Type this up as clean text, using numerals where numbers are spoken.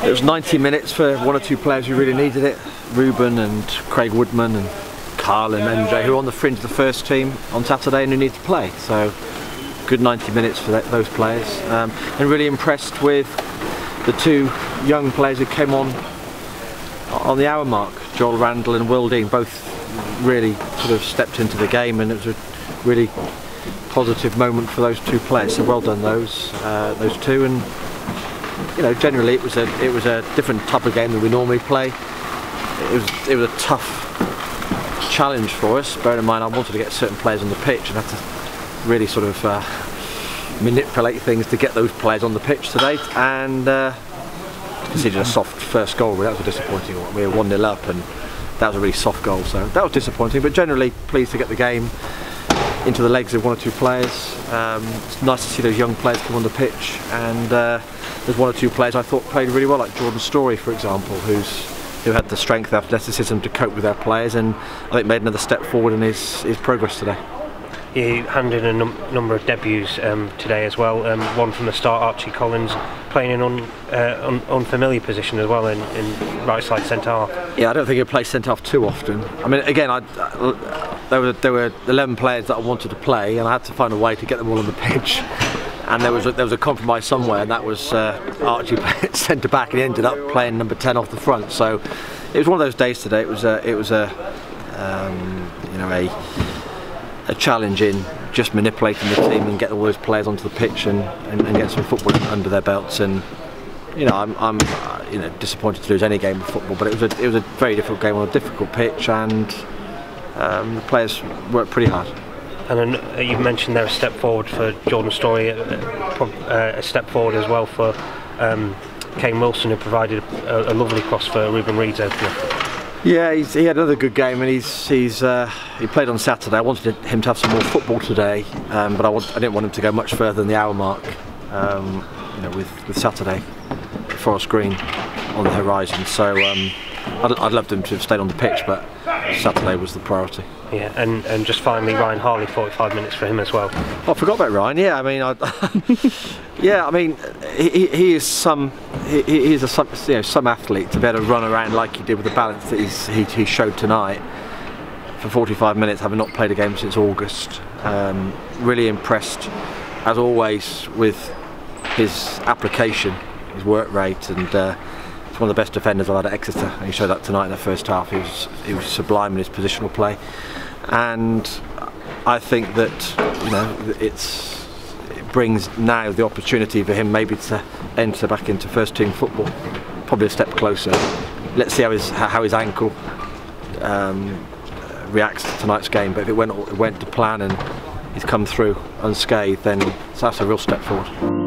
It was 90 minutes for one or two players who really needed it. Ruben and Craig Woodman and Carl and MJ, who were on the fringe of the first team on Saturday and who need to play. So good 90 minutes for those players. And really impressed with the two young players who came on the hour mark. Joel Randall and Will Dean both really sort of stepped into the game, and it was a really positive moment for those two players. So well done those two. And you know, generally it was a different type of game than we normally play. It was a tough challenge for us. Bearing in mind, I wanted to get certain players on the pitch and had to really sort of manipulate things to get those players on the pitch today. And conceded a soft first goal. That was disappointing. We were 1-0 up, and that was a really soft goal. So that was disappointing. But generally pleased to get the game into the legs of one or two players. It's nice to see those young players come on the pitch, and there's one or two players I thought played really well, like Jordan Story, for example, who had the strength and athleticism to cope with their players, and I think made another step forward in his progress today. You handed in a number of debuts today as well. One from the start, Archie Collins, playing in unfamiliar position as well in right side centre half. Yeah, I don't think he'll play centre half too often. I mean, again, there were 11 players that I wanted to play, and I had to find a way to get them all on the pitch. And there was a compromise somewhere, and that was Archie playing centre back, and he ended up playing number 10 off the front. So it was one of those days today. It was a challenge in just manipulating the team and get all those players onto the pitch and get some football under their belts. And you know, I'm disappointed to lose any game of football, but it was a very difficult game on a difficult pitch, and the players worked pretty hard. And then you mentioned there a step forward for Jordan Story, a step forward as well for Kane Wilson, who provided a lovely cross for Ruben Reid's opener. Yeah, he had another good game, and he played on Saturday. I wanted him to have some more football today, but I didn't want him to go much further than the hour mark. With Saturday, Forest Green on the horizon. So I'd loved him to have stayed on the pitch, but Saturday was the priority. Yeah, and just finally, Ryan Harley, 45 minutes for him as well. Oh, I forgot about Ryan. Yeah, I mean, he is some athlete to be able to run around like he did with the balance that he showed tonight for 45 minutes, having not played a game since August. Really impressed, as always, with his application, his work rate, and he's one of the best defenders I've had at Exeter, and he showed that tonight in the first half. He was sublime in his positional play, and I think that it brings now the opportunity for him maybe to enter back into first team football, probably a step closer. Let's see how his ankle reacts to tonight's game, but if it went to plan and he's come through unscathed, then that's a real step forward.